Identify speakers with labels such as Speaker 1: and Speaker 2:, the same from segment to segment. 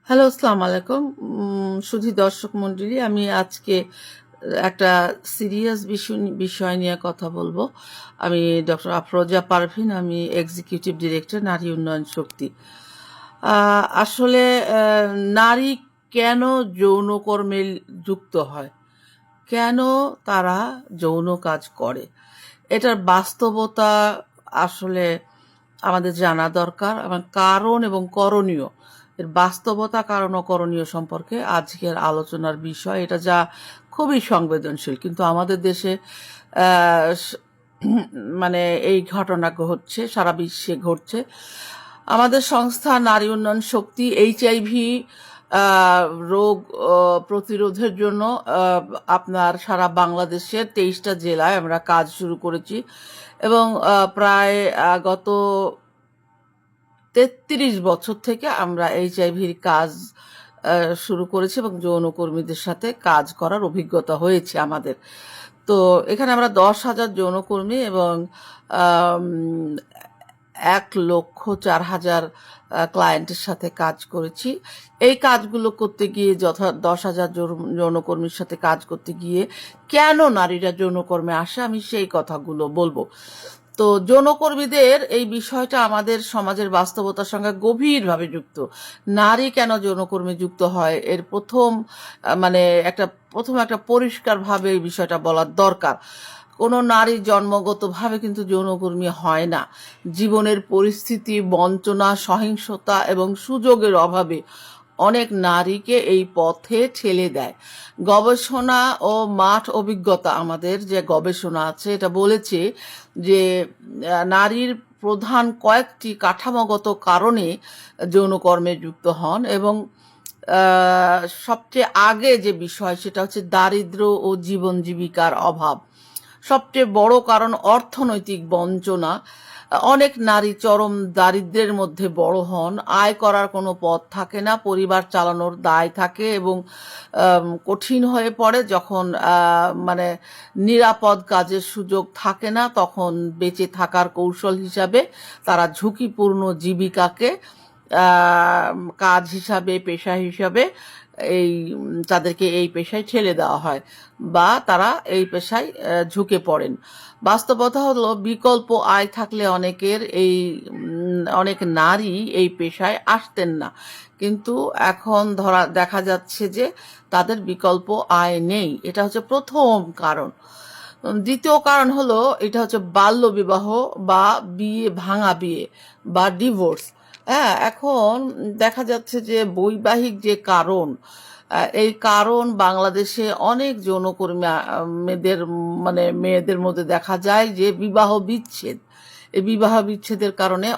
Speaker 1: Hello, আসসালামু আলাইকুম। সুধী দর্শক মণ্ডলী, আমি আজকে একটা সিরিয়াস বিষয় নিয়ে কথা বলবো। আমি ডক্টর আফরোজা পারভিন, আমি এক্সিকিউটিভ ডিরেক্টর, নারী উন্নয়ন শক্তি। আসলে নারী কেন যৌনকর্মে যুক্ত হয়, কেন তারা যৌন কাজ করে, এটার বাস্তবতা আসলে আমাদের জানা দরকার। এবং কারণ এবং করণীয়, এর বাস্তবতা, কারণ ও করণীয় সম্পর্কে আজকের আলোচনার বিষয়। এটা যা খুবই সংবেদনশীল, কিন্তু আমাদের দেশে আহ, স- মানে এই ঘটনা ঘটছে, সারা বিশ্বে ঘটছে। আমাদের সংস্থা নারী উন্নয়ন শক্তি এইচআইভি রোগ প্রতিরোধের জন্য আপনার সারা বাংলাদেশের 23টা জেলায় আমরা কাজ শুরু করেছি। এবং প্রায় গত 33 বছর থেকে আমরা এইচআইভির কাজ শুরু করেছি এবং যৌনকর্মীদের সাথে কাজ করার অভিজ্ঞতা হয়েছে আমাদের। তো এখানে আমরা 10,000 যৌনকর্মী এবং 1,04,000 ক্লায়েন্টের সাথে কাজ করেছি। এই কাজগুলো করতে গিয়ে 10,000 যৌনকর্মীর সাথে কাজ করতে গিয়ে কেন নারীরা যৌনকর্মে আসে, আমি সেই কথাগুলো বলবো। তো যৌনকর্মীদের এই বিষয়টা আমাদের সমাজের বাস্তবতার সঙ্গে গভীরভাবে যুক্ত। নারী কেন যৌনকর্মী যুক্ত হয়, এর মানে প্রথম একটা পরিষ্কারভাবে এই বিষয়টা বলার দরকার। কোনো নারী জন্মগতভাবে কিন্তু যৌনকর্মী হয় না। জীবনের পরিস্থিতি, বঞ্চনা, সহিংসতা এবং সুযোগের অভাবে অনেক নারীকে এই পথে ঠেলে দেয়। গবেষণা ও মাঠ অভিজ্ঞতা, আমাদের যে গবেষণা আছে, এটা বলেছে যে নারীর প্রধান কয়েকটি কাঠামোগত কারণে যৌনকর্মে যুক্ত হন। এবং সবচেয়ে আগে যে বিষয়, সেটা হচ্ছে দারিদ্র্য ও জীবন জীবিকার অভাব। সবচেয়ে বড় কারণ অর্থনৈতিক বঞ্চনা। অনেক নারী চরম দারিদ্র্যের মধ্যে বড় হন। আয় করার কোনো পথ থাকে না, পরিবার চালানোর দায় থাকে এবং কঠিন হয়ে পড়ে। যখন মানে নিরাপদ কাজের সুযোগ থাকে না, তখন বেঁচে থাকার কৌশল হিসাবে তারা ঝুঁকিপূর্ণ জীবিকাকে কাজ হিসাবে, পেশা হিসাবে তাদেরকে এই পেশায় ঠেলে দেওয়া হয় বা তারা এই পেশায় ঝুঁকে পড়েন। বাস্তবতা হলো, বিকল্প আয় থাকলে অনেক নারী এই পেশায় আসতেন না, কিন্তু এখন দেখা যাচ্ছে যে তাদের বিকল্প আয় নেই। এটা হচ্ছে প্রথম কারণ। দ্বিতীয় কারণ হলো, এটা হচ্ছে বাল্য বিবাহ বা ভাঙা বিয়ে বা ডিভোর্স। হ্যাঁ, এখন দেখা যাচ্ছে যে বৈবাহিক যে কারণ, এই কারণ বাংলাদেশে অনেক যৌনকর্মী মেয়েদের মধ্যে দেখা যায় যে বিবাহ বিচ্ছেদ। এই বিবাহ বিচ্ছেদের কারণে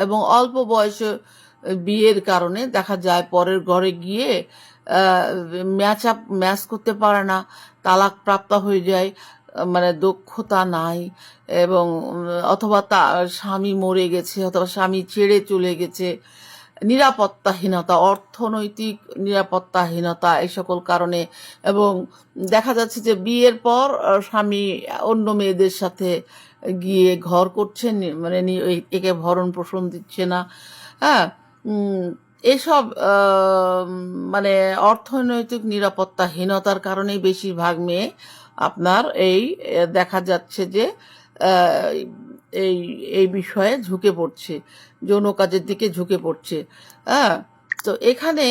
Speaker 1: এবং অল্প বয়সে বিয়ের কারণে দেখা যায় পরের ঘরে গিয়ে ম্যাচ করতে পারে না, তালাক প্রাপ্ত হয়ে যায়। মানে দক্ষতা নাই, এবং অথবা স্বামী মরে গেছে, অথবা স্বামী ছেড়ে চলে গেছে। নিরাপত্তাহীনতা, অর্থনৈতিক নিরাপত্তাহীনতা, এই সকল কারণে। এবং দেখা যাচ্ছে যে বিয়ের পর স্বামী অন্য মেয়েদের সাথে গিয়ে ঘর করছে, একে ভরণ পোষণ দিচ্ছে না। হ্যাঁ, এসব মানে অর্থনৈতিক নিরাপত্তাহীনতার কারণেই বেশিরভাগ মেয়ে আপনার দেখা যাচ্ছে যে আহ, এই এই বিষয়ে ঝুঁকে পড়ছে, যৌন কাজের দিকে ঝুঁকে পড়ছে। হ্যাঁ, তো এখানে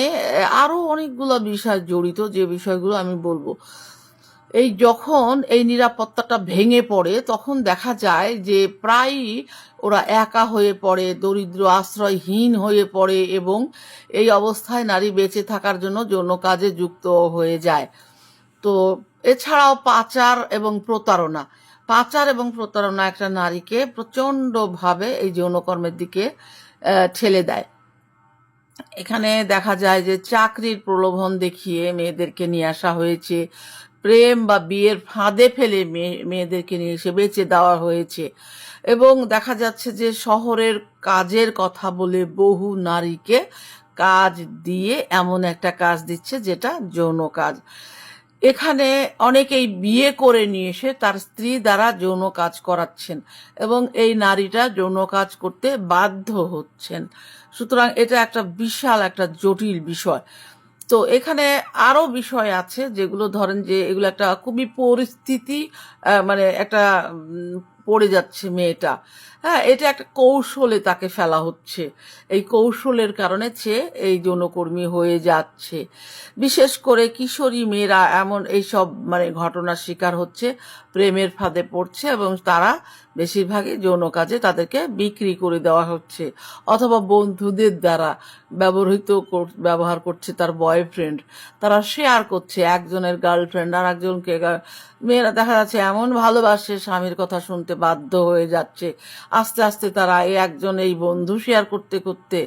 Speaker 1: আরো অনেকগুলো বিষয় জড়িত, যে বিষয়গুলো আমি বলবো। যখন এই নিরাপত্তাটা ভেঙে পড়ে, তখন দেখা যায় যে প্রায়ই ওরা একা হয়ে পড়ে, দরিদ্র, আশ্রয়হীন হয়ে পড়ে, এবং এই অবস্থায় নারী বেঁচে থাকার জন্য যৌন কাজে যুক্ত হয়ে যায়। তো এছাড়াও পাচার এবং প্রতারণা একটা নারীকে প্রচণ্ডভাবে এই যৌনকর্মের দিকে ঠেলে দেয়। এখানে দেখা যায় যে চাকরির প্রলোভন দেখিয়ে মেয়েদেরকে নিয়ে আসা হয়েছে, প্রেম বা বিয়ের ফাঁদে ফেলে মেয়েদেরকে নিয়ে এসে বেচে দেওয়া হয়েছে। এবং দেখা যাচ্ছে যে শহরের কাজের কথা বলে বহু নারীকে কাজ দিয়ে এমন একটা কাজ দিচ্ছে যেটা যৌন কাজ। এখানে অনেকেই বিয়ে করে নিয়ে এসে তার স্ত্রী দ্বারা যৌন কাজ করাচ্ছেন এবং এই নারীরা যৌন কাজ করতে বাধ্য হচ্ছেন। সুতরাং এটা একটা বিশাল একটা জটিল বিষয়। তো এখানে আরো বিষয় আছে যেগুলো ধরেন যে এগুলো একটা খুবই পরিস্থিতি, মানে একটা পড়ে যাচ্ছে মেয়েটা। হ্যাঁ, এটা একটা কৌশলে তাকে ফেলা হচ্ছে। এই কৌশলের কারণে সে এই যৌনকর্মী হয়ে যাচ্ছে। বিশেষ করে কিশোরী মেয়েরা এমন এইসব মানে ঘটনার শিকার হচ্ছে, প্রেমের ফাঁদে পড়ছে এবং তারা বেশিরভাগই যৌন কাজে তাদেরকে বিক্রি করে দেওয়া হচ্ছে, অথবা বন্ধুদের দ্বারা ব্যবহার করছে তার বয়ফ্রেন্ড। তারা শেয়ার করছে একজনের গার্লফ্রেন্ড আর একজনকে। মেয়েরা দেখা যাচ্ছে এমন ভালোবাসে, স্বামীর কথা শুনতে বাধ্য হয়ে যাচ্ছে। আস্তে আস্তে তারা এই বন্ধু শেয়ার করতে করতে,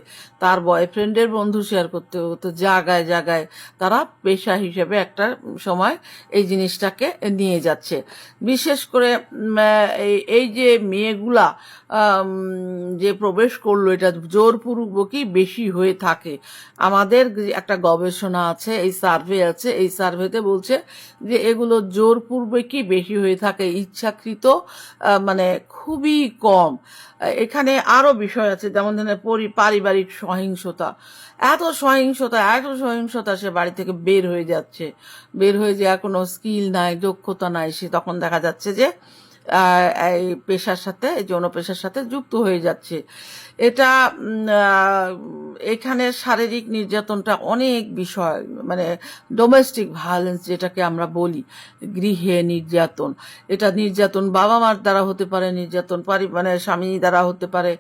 Speaker 1: তার বয়ফ্রেন্ডের বন্ধু শেয়ার করতে করতে জায়গায় জায়গায় তারা পেশা হিসেবে একটা সময় এই জিনিসটাকে নিয়ে যাচ্ছে। বিশেষ করে এই যে মেয়েগুলা যে প্রবেশ করলো, এটা জোরপূর্বকই বেশি হয়ে থাকে। আমাদের একটা গবেষণা আছে, এই সার্ভে আছে, এই সার্ভেতে বলছে যে এগুলো জোরপূর্বকই বেশি হয়ে থাকে, ইচ্ছাকৃত মানে খুবই কম। এখানে আরো বিষয় আছে, যেমন ধরেন পারিবারিক সহিংসতা। এত সহিংসতা সে বাড়ি থেকে বের হয়ে যায়, কোনো স্কিল নাই, দক্ষতা নাই, সে তখন দেখা যাচ্ছে যে এই পেশার সাথে, যৌন পেশার সাথে যুক্ত হয়ে যাচ্ছে। এটা এখানে শারীরিক নির্যাতনটা অনেক বিষয়, মানে ডোমেস্টিক ভায়োলেন্স যেটাকে আমরা বলি, গৃহে নির্যাতন। এটা নির্যাতন বাবা মার দ্বারা হতে পারে, নির্যাতন মানে স্বামী দ্বারা হতে পারে।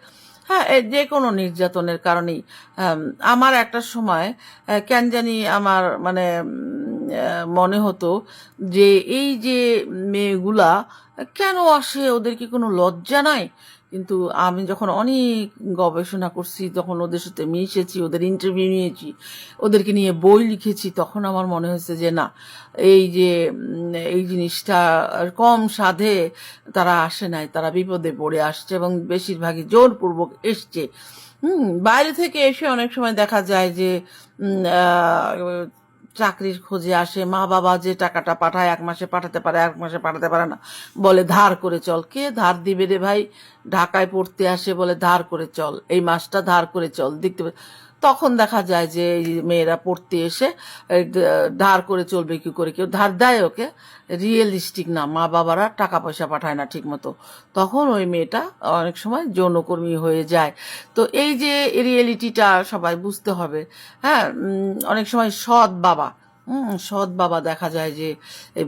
Speaker 1: হ্যাঁ, যে কোনো নির্যাতনের কারণেই। আমার একটা সময় কেন জানি আমার মানে মনে হতো যে এই যে মেয়েগুলা কেন আসে, ওদের কি কোনো লজ্জা নাই? কিন্তু আমি যখন অনেক গবেষণা করছি, তখন ওদের সাথে মিশেছি, ওদের ইন্টারভিউ নিয়েছি, ওদেরকে নিয়ে বই লিখেছি, তখন আমার মনে হয়েছে যে না, এই জিনিসটা কম সাধে তারা আসে নাই, তারা বিপদে পড়ে আসছে এবং বেশিরভাগই জোরপূর্বক এসছে। বাইরে থেকে এসে অনেক সময় দেখা যায় যে চাকরির খোঁজে আসে, মা বাবা যে টাকাটা পাঠায়, 1 মাসে পাঠাতে পারে, 1 মাসে পাঠাতে পারে না, বলে ধার করে চল। কে ধার দিবে রে ভাই? ঢাকায় পড়তে আসে, বলে ধার করে চল, এই মাসটা ধার করে চল, দেখতে তখন দেখা যায় যে এই মেয়েরা পড়তে এসে ধার করে চলবে কি করে, কেউ ধার দেয় ওকে, রিয়েলিস্টিক না, মা বাবারা টাকা পয়সা পাঠায় না ঠিক মতো, তখন ওই মেয়েটা অনেক সময় যৌনকর্মী হয়ে যায়। তো এই যে রিয়েলিটিটা সবাই বুঝতে হবে। হ্যাঁ, অনেক সময় সৎ বাবা দেখা যায় যে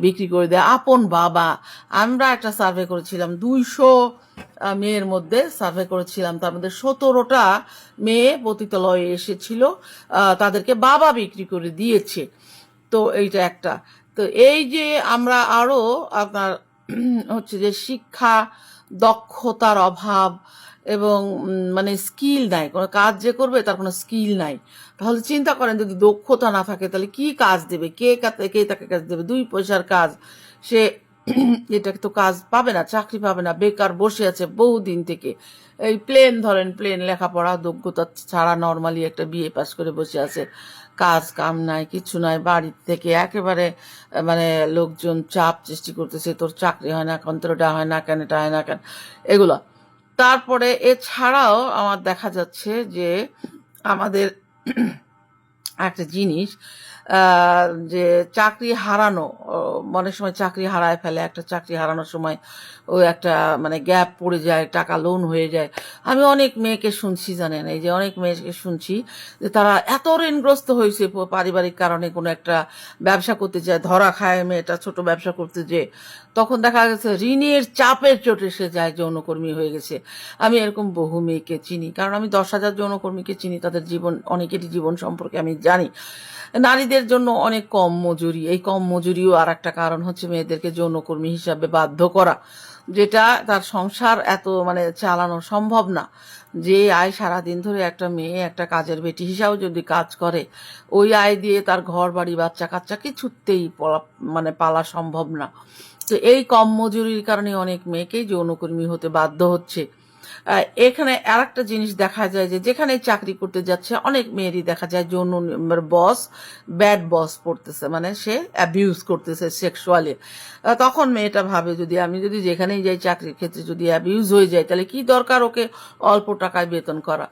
Speaker 1: বিক্রি করে দেয়, আপন বাবা। আমরা একটা সার্ভে করেছিলাম, 200 মেয়ের মধ্যে সার্ভে করেছিলাম, তার মধ্যে 17টা মেয়ে পতিতালয়ে এসেছিল, তাদেরকে বাবা বিক্রি করে দিয়েছে। তো এইটা একটা। তো এই যে আমরা আরো আপনার হচ্ছে যে শিক্ষা দক্ষতার অভাব এবং মানে স্কিল নাই, কোনো কাজ যে করবে তার কোনো স্কিল নাই। তাহলে চিন্তা করেন, যদি দক্ষতা না থাকে তাহলে কি কাজ দেবে, কে তাকে কাজ দেবে? 2 পয়সার কাজ সে এটা তো কাজ পাবে না, চাকরি পাবে না, বেকার বসে আছে বহুদিন থেকে। এই প্লেন লেখাপড়া যোগ্যতা ছাড়া নর্মালি একটা বিএ পাস করে বসে আছে, কাজ কাম নাই, কিছু নাই, বাড়ি থেকে একেবারে মানে লোকজন চাপ সৃষ্টি করতেছে, তোর চাকরি হয় না কেন, তোর এটা হয় না কেন, এটা হয় না কেন, এগুলা। তারপরে এছাড়াও আমার দেখা যাচ্ছে যে আমাদের একটা জিনিস, যে চাকরি হারানো, অনেক সময় চাকরি হারায় ফেলে, একটা চাকরি হারানোর সময় ও একটা মানে গ্যাপ পড়ে যায়, টাকা লোন হয়ে যায়। আমি অনেক মেয়েকে শুনছি, জানেন, এই যে অনেক মেয়েকে শুনছি যে তারা এত ঋণগ্রস্ত হয়েছে পারিবারিক কারণে, কোনো একটা ব্যবসা করতে যায়, ধরা খায় মেয়েটা ছোট ব্যবসা করতে, যে তখন দেখা গেছে ঋণের চাপের চোটে সে যায় যৌনকর্মী হয়ে গেছে। আমি এরকম বহু মেয়েকে চিনি, কারণ আমি 10,000 যৌনকর্মীকে চিনি, তাদের জীবন, অনেকেরই জীবন সম্পর্কে আমি জানি। নারীদের জন্য অনেক কম মজুরি, এই কম মজুরিও আর একটা কারণ হচ্ছে মেয়েদেরকে যৌনকর্মী হিসাবে বাধ্য করা, যেটা তার সংসার এত মানে চালানো সম্ভব না। যে আয় সারাদিন ধরে একটা মেয়ে একটা কাজের বেটি হিসাবেও যদি কাজ করে, ওই আয় দিয়ে তার ঘর বাড়ি বাচ্চা কাচ্চা কিছুতেই মানে পালা সম্ভব না। তো এই কম মজুরির কারণে অনেক মেয়েকেই যৌনকর্মী হতে বাধ্য হচ্ছে। এখানে আর একটা জিনিস দেখা যায় যে যেখানে চাকরি করতে যাচ্ছে অনেক মেয়েরই দেখা যায় যৌন ব্যাড বস পড়তেছে, মানে সে অ্যাবিউজ করতেছে সেক্সুয়ালি। তখন মেয়েটা ভাবে, আমি যদি যেখানেই যাই চাকরির ক্ষেত্রে যদি অ্যাবিউজ হয়ে যায়, তাহলে কি দরকার ওকে অল্প টাকায় বেতন করা।